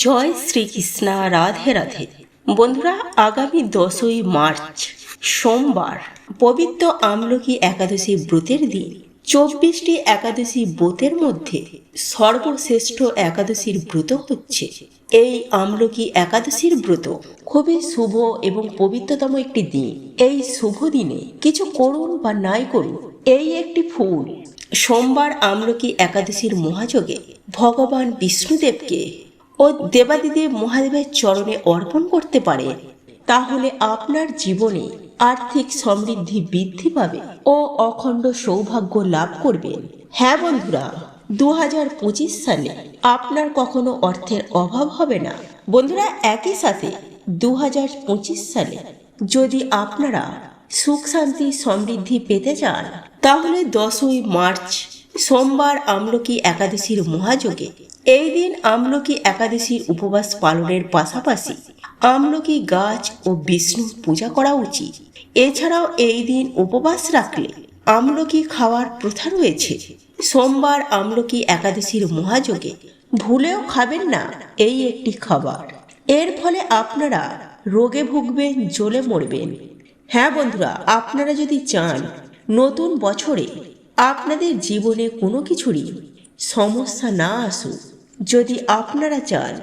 জয় শ্রীকৃষ্ণ, রাধে রাধে। বন্ধুরা, আগামী 10ই মার্চ সোমবার পবিত্র আমলকি একাদশী ব্রতের দিন। 24টি একাদশী ব্রতের মধ্যে সর্বশ্রেষ্ঠ একাদশীর ব্রত হচ্ছে এই আমলকি একাদশীর ব্রত। খুবই শুভ এবং পবিত্রতম একটি দিন। এই শুভ দিনে কিছু করুন বা নাই করুন, এই একটি ফুল সোমবার আমলকি একাদশীর মহাযোগে ভগবান বিষ্ণুদেবকে ও দেবাদিদেব মহাদেবের চরণে অর্পণ করতে পারে, তাহলে আপনার জীবনে আর্থিক সমৃদ্ধি বৃদ্ধি পাবে ও অখণ্ড সৌভাগ্য লাভ করবেন। হ্যাঁ বন্ধুরা, 2025 সালে আপনার কখনো অর্থের অভাব হবে না। বন্ধুরা, একই সাথে 2025 সালে যদি আপনারা সুখ শান্তি সমৃদ্ধি পেতে চান, তাহলে 10ই মার্চ সোমবার আমলকি একাদশীর মহাযোগে এই দিন আমলকি একাদশীর উপবাস পালনের পাশাপাশি আমলকি গাছ ও বিষ্ণু পূজা করা উচিত। এছাড়াও এই দিন উপবাস রাখলে আমলকি খাওয়ার প্রথা রয়েছে। সোমবার আমলকি একাদশীর মহাযোগে ভুলেও খাবেন না এই একটি খাবার। এর ফলে আপনারা রোগে ভুগবেন, জ্বলে মরবেন। হ্যাঁ বন্ধুরা, আপনারা যদি চান নতুন বছরে আপনাদের জীবনে কোনো কিছুরই সমস্যা না আসুক, যদি আপনারা চান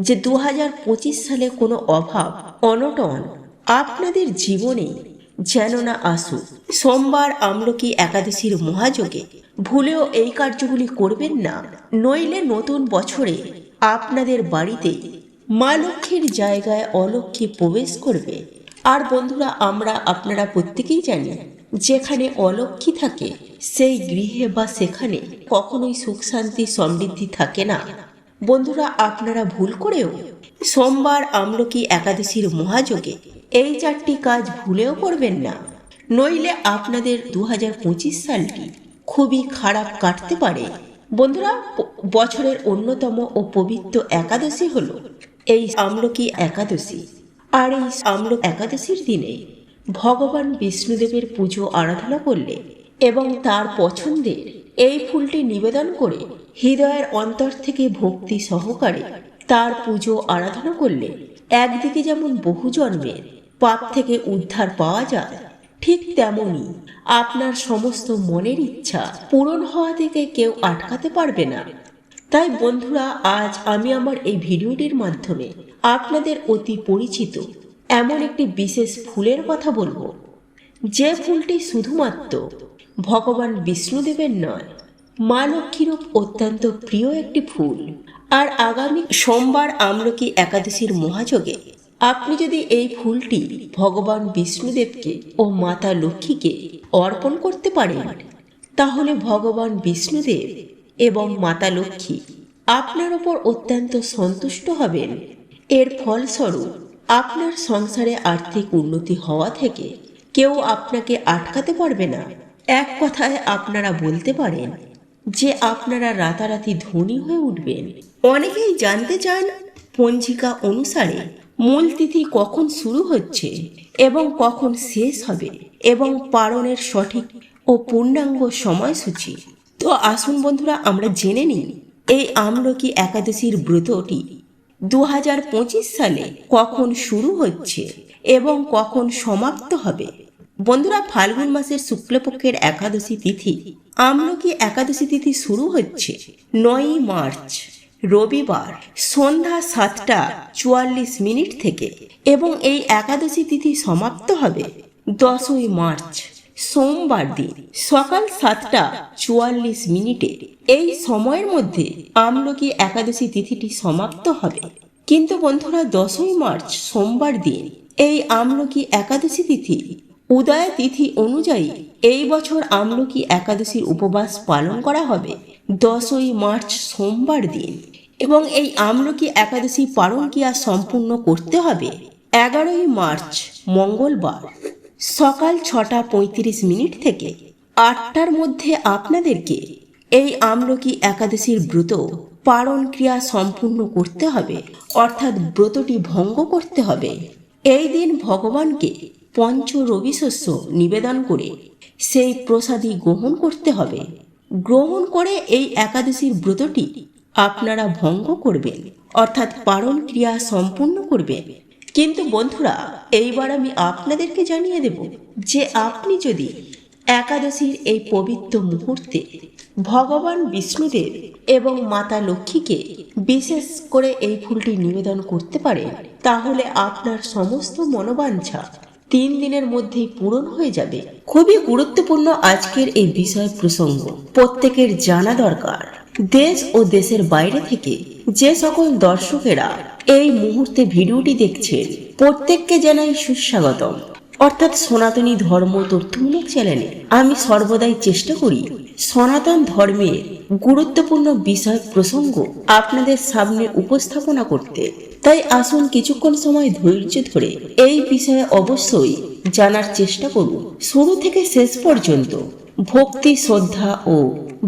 যে 2025 সালে কোনো অভাব অনটন আপনাদের জীবনে যেন না আসুক, সোমবার আমলকি একাদশীর মহাযোগে ভুলেও এই কার্যগুলি করবেন না, নইলে নতুন বছরে আপনাদের বাড়িতে মা লক্ষ্মীর জায়গায় অলক্ষ্মী প্রবেশ করবে। আর বন্ধুরা, আপনারা প্রত্যেকেই জানি, যেখানে অলক্ষ্মী থাকে সেই গৃহে বা সেখানে কখনোই সুখ শান্তি সমৃদ্ধি থাকে না। বন্ধুরা, আপনারা ভুল করেও সোমবার আমলকি একাদশীর মহাযোগে এই 4টি কাজ ভুলেও করবেন না, নইলে আপনাদের 2025 সালটি খুবই খারাপ কাটতে পারে। বন্ধুরা, বছরের অন্যতম ও পবিত্র একাদশী হলো এই আমলকি একাদশী। আর এই আমলকি একাদশীর দিনে ভগবান বিষ্ণুদেবের পুজো আরাধনা করলে এবং তার পছন্দের এই ফুলটি নিবেদন করে হৃদয়ের অন্তর থেকে ভক্তি সহকারে তার পুজো আরাধনা করলে একদিকে যেমন বহু জন্মের পাপ থেকে উদ্ধার পাওয়া যায়, ঠিক তেমনি আপনার সমস্ত মনের ইচ্ছা পূরণ হওয়া থেকে কেউ আটকাতে পারবে না। তাই বন্ধুরা, আজ আমি আমার এই ভিডিওটির মাধ্যমে আপনাদের অতি পরিচিত এমন একটি বিশেষ ফুলের কথা বলবো, যে ফুলটি শুধুমাত্র ভগবান বিষ্ণুদেবের নয়, মা লক্ষ্মীরও অত্যন্ত প্রিয় একটি ফুল। আর আগামী সোমবার আমলকি একাদশীর মহাযোগে আপনি যদি এই ফুলটি ভগবান বিষ্ণুদেবকে ও মাতা লক্ষ্মীকে অর্পণ করতে পারেন, তাহলে ভগবান বিষ্ণুদেব এবং মাতা লক্ষ্মী আপনার ওপর অত্যন্ত সন্তুষ্ট হবেন। এর ফলস্বরূপ আপনার সংসারে আর্থিক উন্নতি হওয়া থেকে কেউ আপনাকে আটকাতে পারবে না। এক কথায় আপনারা বলতে পারেন যে আপনারা রাতারাতি ধনী হয়ে উঠবেন। অনেকেই জানতে চান পঞ্জিকা অনুসারে মূল তিথি কখন শুরু হচ্ছে এবং কখন শেষ হবে, এবং পালনের সঠিক ও পূর্ণাঙ্গ সময়সূচি। তো আসুন বন্ধুরা, আমরা জেনে নিই এই আমলকি একাদশীর ব্রতটি 2025 সালে কখন শুরু হচ্ছে এবং কখন সমাপ্ত হবে। বন্ধুরা, ফাল্গুন মাসের শুক্লপক্ষের একাদশী তিথি আমলকি একাদশী তিথি শুরু হচ্ছে 9ই মার্চ রবিবার সন্ধ্যা 7:44 থেকে, এবং এই একাদশী তিথি সমাপ্ত হবে 10ই মার্চ সোমবার দিন সকাল 7:44। এই সময়ের মধ্যে আমলকি একাদশী তিথিটি সমাপ্ত হবে। কিন্তু বন্ধুরা, 10ই মার্চ সোমবার দিন এই আমলকি একাদশী তিথি উদয় তিথি অনুযায়ী এই বছর আমলকি একাদশীর উপবাস পালন করা হবে 10ই মার্চ সোমবার দিন, এবং এই আমলকি একাদশী পালন ক্রিয়া সম্পূর্ণ করতে হবে 11ই মার্চ মঙ্গলবার সকাল 6:35 থেকে 8টার মধ্যে। আপনাদেরকে এই আমলকি একাদশীর ব্রত পালন ক্রিয়া সম্পূর্ণ করতে হবে, অর্থাৎ ব্রতটি ভঙ্গ করতে হবে। এই দিন ভগবানকে পঞ্চ রবি শস্য নিবেদন করে সেই প্রসাদী গ্রহণ করতে হবে। গ্রহণ করে এই একাদশীর ব্রতটি আপনারা ভঙ্গ করবেন, অর্থাৎ পারণ ক্রিয়া সম্পূর্ণ করবেন। কিন্তু বন্ধুরা, এইবার আমি আপনাদেরকে জানিয়ে দেব যে আপনি যদি একাদশীর এই পবিত্র মুহূর্তে ভগবান বিষ্ণুদেব এবং মাতা লক্ষ্মীকে বিশেষ করে এই ফুলটি নিবেদন করতে পারেন, তাহলে আপনার সমস্ত মনোবাঞ্ছা 3 দিনের মধ্যেই পূরণ হয়ে যাবে। খুবই গুরুত্বপূর্ণ আজকের এই বিষয় প্রসঙ্গ, প্রত্যেকের জানা দরকার। দেশ ও দেশের বাইরে থেকে যে সকল দর্শকেরা এই মুহূর্তে ভিডিওটি দেখছেন, প্রত্যেককে জানাই সুস্বাগতম। অর্থাৎ সনাতনী ধর্ম তথ্যমূলক চ্যানেলে আমি সর্বদাই চেষ্টা করি সনাতন ধর্মের গুরুত্বপূর্ণ বিষয় প্রসঙ্গ আপনাদের সামনে উপস্থাপনা করতে। তাই আসুন কিছুক্ষণ সময় ধৈর্য ধরে এই বিষয়ে অবশ্যই জানার চেষ্টা করুন। শুরু থেকে শেষ পর্যন্ত ভক্তি, শ্রদ্ধা ও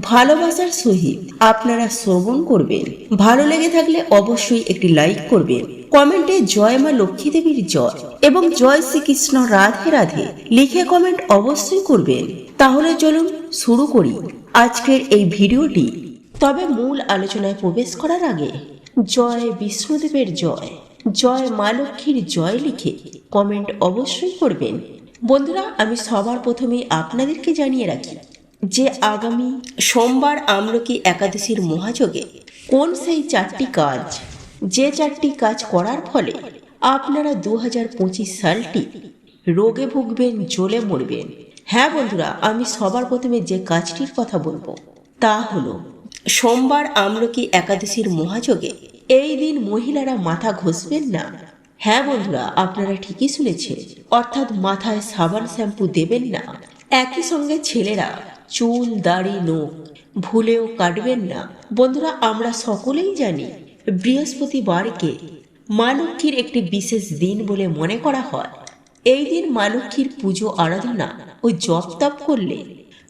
ভালোবাসার সহিত আপনারা শ্রবণ করবেন। ভালো লেগে থাকলে অবশ্যই একটি লাইক করবেন, কমেন্টে জয় মা লক্ষ্মী দেবীর জয় এবং জয় শ্রীকৃষ্ণ রাধে রাধে লিখে কমেন্ট অবশ্যই করবেন। তাহলে চলুন শুরু করি আজকের এই ভিডিওটি। তবে মূল আলোচনায় প্রবেশ করার আগে জয় বিষ্ণুদেবের জয়, জয় মা লক্ষ্মীর জয় লিখে কমেন্ট অবশ্যই করবেন। বন্ধুরা, আমি সবার প্রথমেই আপনাদেরকে জানিয়ে রাখি যে আগামী সোমবার আমলকি একাদশীর মহাযোগে কোন সেই 4টি কাজ, যে 4টি কাজ করার ফলে আপনারা 2025 সালটি রোগে ভুগবেন, জ্বলে মরবেন। হ্যাঁ বন্ধুরা, আমি সবার প্রথমে যে কাজটির কথা বলবো তা হলো সোমবার আমলকি একাদশীর মহাযোগে এই দিন মহিলারা মাথা ঘষবেন না। হ্যাঁ বন্ধুরা, আপনারা ঠিকই শুনেছেন, অর্থাৎ মাথায় সাবান শ্যাম্পু দেবেন না। একই সঙ্গে ছেলেরা চুল, দাড়ি, নখ ভুলেও কাটবেন না। বন্ধুরা, আমরা সকলেই জানি বৃহস্পতিবারকে মা লক্ষ্মীর একটি বিশেষ দিন বলে মনে করা হয়। এই দিন মা লক্ষ্মীর পুজো আরাধনা ও জপ তপ করলে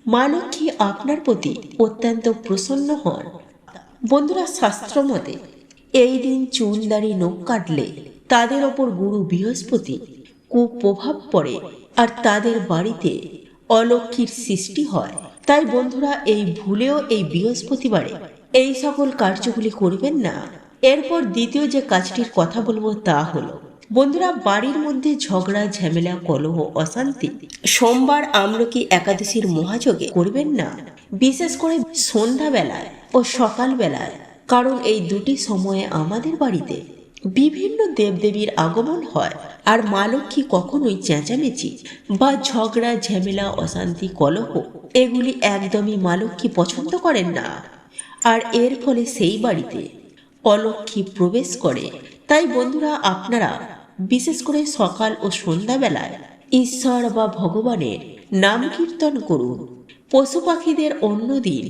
মা লক্ষ্মী আপনার প্রতি অত্যন্ত প্রসন্ন হন। বন্ধুরা, শাস্ত্র মতে এই দিন চুল, দাড়ি, নখ কাটলে তাদের ওপর গুরু বৃহস্পতি কুপ্রভাব পড়ে আর তাদের বাড়িতে অলক্ষ্মীর সৃষ্টি হয়। তাই বন্ধুরা, এই ভুলেও এই বৃহস্পতিবারে এই সকল কার্যগুলি করবেন না। এরপর দ্বিতীয় যে কাজটির কথা বলবো তা হলো বন্ধুরা, বাড়ির মধ্যে ঝগড়া, ঝামেলা, কলহ, অশান্তি সোমবার আমলকি একাদশীর মহাযোগে করবেন না, বিশেষ করে সন্ধ্যাবেলায় ও সকালবেলায়। কারণ এই দুটি সময়ে আমাদের বাড়িতে বিভিন্ন দেবদেবীর আগমন হয়, আর মা লক্ষ্মী কখনোই চেঁচামেচি বা ঝগড়া, ঝামেলা, অশান্তি, কলহ এগুলি একদমই মা লক্ষ্মী পছন্দ করেন না। আর এর ফলে সেই বাড়িতে অলক্ষ্মী প্রবেশ করে। তাই বন্ধুরা, আপনারা বিশেষ করে সকাল ও সন্ধ্যাবেলায় ঈশ্বর বা ভগবানের নাম কীর্তন করুন। পশু পাখিদের অন্যদিন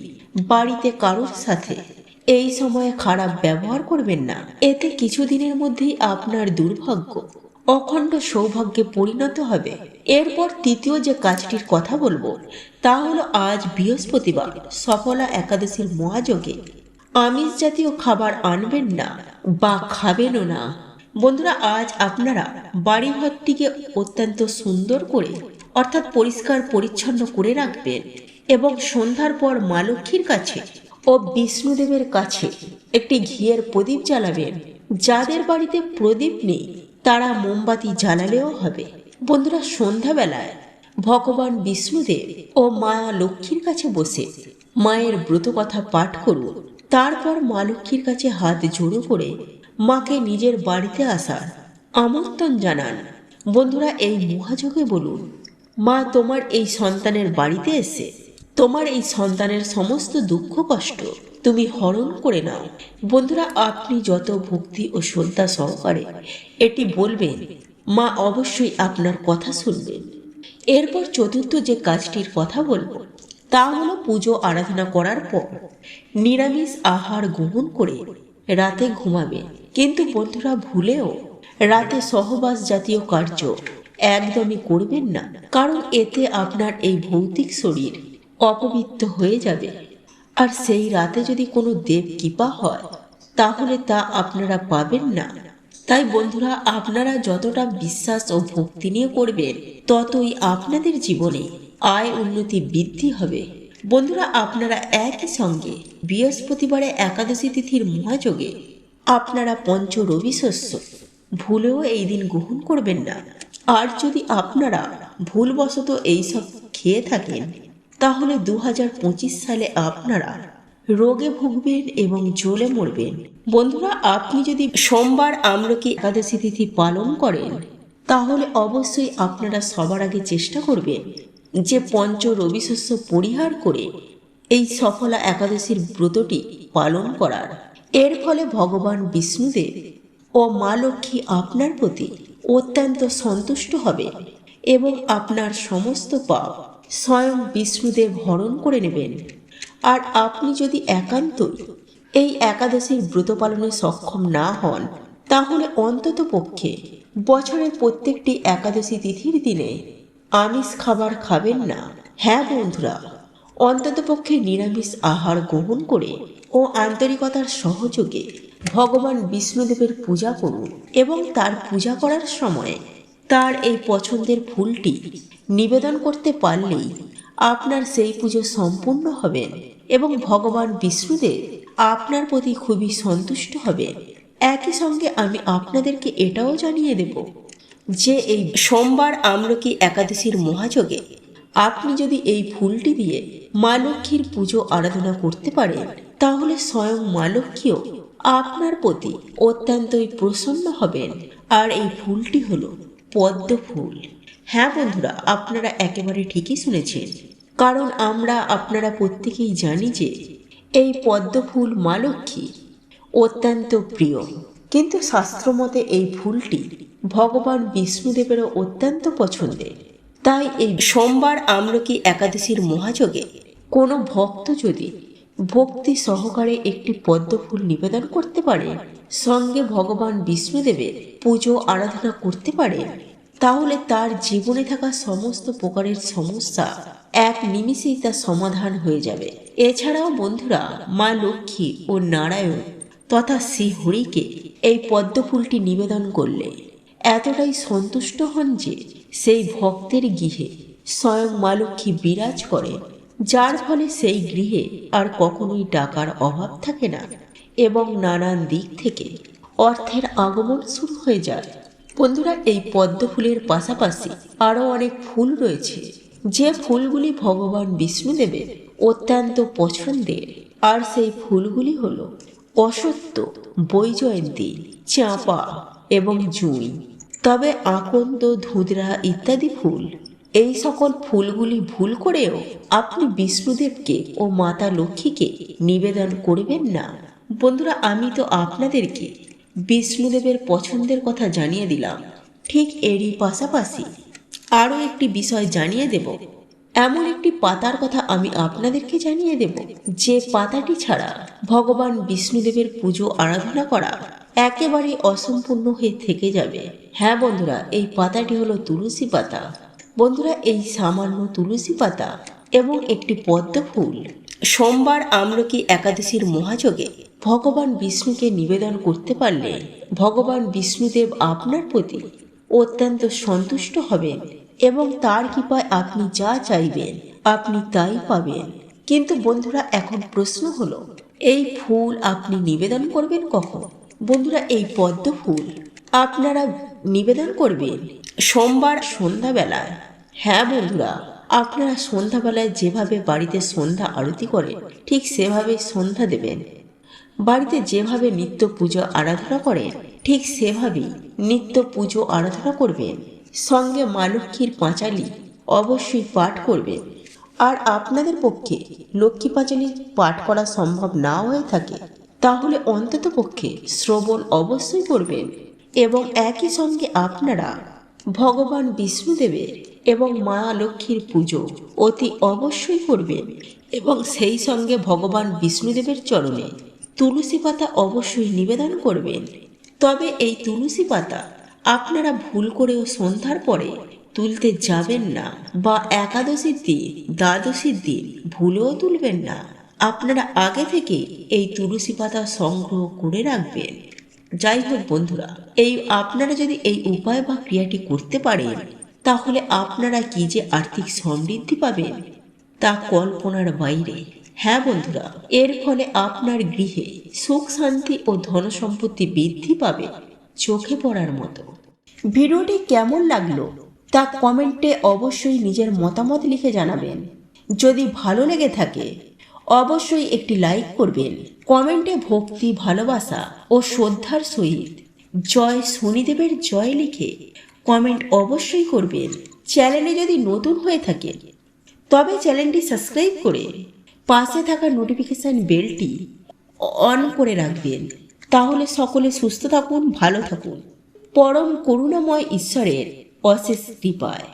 বাড়িতে কারোর সাথে এই সময়ে খারাপ ব্যবহার করবেন না। এতে কিছুদিনের মধ্যেই আপনার দুর্ভাগ্য অখণ্ড সৌভাগ্যে পরিণত হবে। এরপর তৃতীয় যে কাজটির কথা বলবো তা হলো আজ বৃহস্পতিবার সফলা একাদশীর মহাযোগে আমিষ জাতীয় খাবার আনবেন না বা খাবেনও না। বন্ধুরা, আজ আপনারা বাড়িঘরটিকে অত্যন্ত সুন্দর করে, অর্থাৎ পরিষ্কার পরিচ্ছন্ন করে রাখবেন এবং সন্ধ্যার পর মা লক্ষ্মীর কাছে ও বিষ্ণুদেবের কাছে একটি ঘিয়ের প্রদীপ জ্বালাবেন। যাদের বাড়িতে প্রদীপ নেই তারা মোমবাতি জ্বালালেও হবে। বন্ধুরা, সন্ধ্যাবেলায় ভগবান বিষ্ণুদেব ও মা লক্ষ্মীর কাছে বসে মায়ের ব্রত কথা পাঠ করুন। তারপর মা লক্ষ্মীর কাছে হাত জোড়ো করে মাকে নিজের বাড়িতে আসার আমন্ত্রণ জানান। বন্ধুরা, এই মহাযোগে বলুন, মা, তোমার এই সন্তানের বাড়িতে এসে তোমার এই সন্তানের সমস্ত দুঃখ কষ্ট তুমি হরণ করে নাও। বন্ধুরা, আপনি যত ভক্তি ও শ্রদ্ধা সহকারে এটি বলবেন, মা অবশ্যই আপনার কথা শুনবেন। এরপর চতুর্থ যে কাজটির কথা বলবো তা হলো পুজো আরাধনা করার পর নিরামিষ আহার গ্রহণ করে রাতে ঘুমাবেন। কিন্তু বন্ধুরা, ভুলেও রাতে সহবাস জাতীয় কার্য একদমই করবেন না, কারণ এতে আপনার এই ভৌতিক শরীর অপবিত্র হয়ে যাবে। আর সেই রাতে যদি কোনো দেব কৃপা হয় তাহলে তা আপনারা পাবেন না। তাই বন্ধুরা, আপনারা যতটা বিশ্বাস ও ভক্তি নিয়ে করবেন ততই আপনাদের জীবনে আয় উন্নতি বৃদ্ধি হবে। বন্ধুরা, আপনারা একই সঙ্গে বৃহস্পতিবারে একাদশী তিথির মহাযোগে আপনারা পঞ্চ রবি শস্য ভুলেও এই দিন গ্রহণ করবেন না। আর যদি আপনারা ভুলবশত এইসব খেয়ে থাকেন, তাহলে 2025 সালে আপনারা রোগে ভুগবেন এবং জ্বলে মরবেন। বন্ধুরা, আপনি যদি সোমবার আমলকি একাদশী তিথি পালন করেন, তাহলে অবশ্যই আপনারা সবার আগে চেষ্টা করবেন যে পঞ্চ রবি শস্য পরিহার করে এই সফলা একাদশীর ব্রতটি পালন করার। এর ফলে ভগবান বিষ্ণুদেব ও মা লক্ষ্মী আপনার প্রতি অত্যন্ত সন্তুষ্ট হবে এবং আপনার সমস্ত পাপ স্বয়ং বিষ্ণুদেব হরণ করে নেবেন। আর আপনি যদি একান্তই এই একাদশীর ব্রত পালনে সক্ষম না হন, তাহলে অন্তত পক্ষে বছরের প্রত্যেকটি একাদশী তিথির দিনে আমিষ খাবার খাবেন না। হ্যাঁ বন্ধুরা, অন্তত পক্ষে নিরামিষ আহার গ্রহণ করে ও আন্তরিকতার সহযোগে ভগবান বিষ্ণুদেবের পূজা করুন এবং তার পূজা করার সময় তার এই পছন্দের ফুলটি নিবেদন করতে পারলেই আপনার সেই পুজো সম্পূর্ণ হবে এবং ভগবান বিষ্ণুদেব আপনার প্রতি খুবই সন্তুষ্ট হবে। একই সঙ্গে আমি আপনাদেরকে এটাও জানিয়ে দেব যে এই সোমবার আমলকি একাদশীর মহাযোগে আপনি যদি এই ফুলটি দিয়ে মা লক্ষ্মীর পুজো আরাধনা করতে পারেন, তাহলে স্বয়ং মা লক্ষ্মীও আপনার প্রতি অত্যন্তই প্রসন্ন হবেন। আর এই ফুলটি হলো পদ্ম ফুল। হ্যাঁ বন্ধুরা, আপনারা একেবারে ঠিকই শুনেছেন, কারণ আপনারা প্রত্যেকেই জানি যে এই পদ্ম ফুল মা লক্ষ্মী অত্যন্ত প্রিয়। কিন্তু শাস্ত্রমতে এই ফুলটি ভগবান বিষ্ণুদেবেরও অত্যন্ত পছন্দের। তাই এই সোমবার আমলকি একাদশীর মহাযোগে কোনো ভক্ত যদি ভক্তি সহকারে একটি পদ্ম ফুল নিবেদন করতে পারে, সঙ্গে ভগবান বিষ্ণুদেবের পুজো আরাধনা করতে পারে, তাহলে তার জীবনে থাকা সমস্ত প্রকারের সমস্যা এক নিমিষেই তার সমাধান হয়ে যাবে। এছাড়াও বন্ধুরা, মা লক্ষ্মী ও নারায়ণ তথা শ্রীহরিকে এই পদ্ম ফুলটি নিবেদন করলে এতটাই সন্তুষ্ট হন যে সেই ভক্তের গৃহে স্বয়ং মা লক্ষ্মী বিরাজ করেন, যার ফলে সেই গৃহে আর কখনোই টাকার অভাব থাকে না এবং নানান দিক থেকে অর্থের আগমন শুরু হয়ে যায়। বন্ধুরা, এই পদ্ম ফুলের পাশাপাশি আরও অনেক ফুল রয়েছে, যে ফুলগুলি ভগবান বিষ্ণুদেবের অত্যন্ত পছন্দের। আর সেই ফুলগুলি হল অশ্বত্থ, বৈজয়ন্তী, চাঁপা এবং জুঁই। তবে আকন্দ, ধুতরা ইত্যাদি ফুল, এই সকল ফুলগুলি ভুল করেও আপনি বিষ্ণুদেবকে ও মাতা লক্ষ্মীকে নিবেদন করবেন না। বন্ধুরা, আমি তো আপনাদেরকে বিষ্ণুদেবের পছন্দের কথা জানিয়ে দিলাম, ঠিক এরই পাশাপাশি আরও একটি বিষয় জানিয়ে দেব। এমন একটি পাতার কথা আমি আপনাদেরকে জানিয়ে দেব, যে পাতাটি ছাড়া ভগবান বিষ্ণুদেবের পুজো আরাধনা করা একেবারে অসম্পূর্ণ হয়ে থেকে যাবে। হ্যাঁ বন্ধুরা, এই পাতাটি হলো তুলসী পাতা। বন্ধুরা, এই সামান্য তুলসী পাতা এবং একটি পদ্ম ফুল সোমবার আমলকি একাদশীর মহাযোগে ভগবান বিষ্ণুকে নিবেদন করতে পারলে ভগবান বিষ্ণুদেব আপনার প্রতি অত্যন্ত সন্তুষ্ট হবেন এবং তার কৃপায় আপনি যা চাইবেন আপনি তাই পাবেন। কিন্তু বন্ধুরা, এখন প্রশ্ন হলো, এই ফুল আপনি নিবেদন করবেন কখন? বন্ধুরা, এই পদ্ম ফুল আপনারা নিবেদন করবেন সোমবার সন্ধ্যাবেলায়। হ্যাঁ বন্ধুরা, আপনারা সন্ধ্যাবেলায় যেভাবে বাড়িতে সন্ধ্যা আরতি করেন, ঠিক সেভাবে সন্ধ্যা দেবেন। বাড়িতে যেভাবে নিত্য পুজো আরাধনা করেন, ঠিক সেভাবেই নিত্য পুজো আরাধনা করবেন। সঙ্গে মা লক্ষ্মীর পাঁচালী অবশ্যই পাঠ করবেন। আর আপনাদের পক্ষে লক্ষ্মী পাঁচালী পাঠ করা সম্ভব না হয়ে থাকে, তাহলে অন্তত পক্ষে শ্রবণ অবশ্যই করবেন এবং একই সঙ্গে আপনারা ভগবান বিষ্ণুদেবের এবং মা লক্ষ্মীর পুজো অতি অবশ্যই করবেন এবং সেই সঙ্গে ভগবান বিষ্ণুদেবের চরণে তুলসী পাতা অবশ্যই নিবেদন করবেন। তবে এই তুলসী পাতা আপনারা ভুল করেও সন্ধ্যার পরে তুলতে যাবেন না, বা একাদশীর দিন, দ্বাদশীর দিন ভুলেও তুলবেন না। আপনারা আগে থেকে এই তুলসী পাতা সংগ্রহ করে রাখবেন। যাই হোক বন্ধুরা, আপনারা যদি এই উপায় বা ক্রিয়াটি করতে পারেন, তাহলে আপনারা কি যে আর্থিক সমৃদ্ধি পাবেন তা কল্পনার বাইরে। হ্যাঁ বন্ধুরা, এর ফলে আপনার গৃহে সুখ শান্তি ও ধনসম্পত্তি বৃদ্ধি পাবে চোখে পড়ার মতো। ভিডিওটি কেমন লাগলো তা কমেন্টে অবশ্যই নিজের মতামত লিখে জানাবেন। যদি ভালো লেগে থাকে অবশ্যই একটি লাইক করবেন। কমেন্টে ভক্তি, ভালোবাসা ও শ্রদ্ধার সহিত জয় শনিদেবের জয় লিখে কমেন্ট অবশ্যই করবেন। চ্যানেলে যদি নতুন হয়ে থাকে তবে চ্যানেলটি সাবস্ক্রাইব করে পাশে থাকা নোটিফিকেশন বেলটি অন করে রাখবেন। তাহলে সকলে সুস্থ থাকুন, ভালো থাকুন, পরম করুণাময় ঈশ্বরের অশেষ কৃপায়।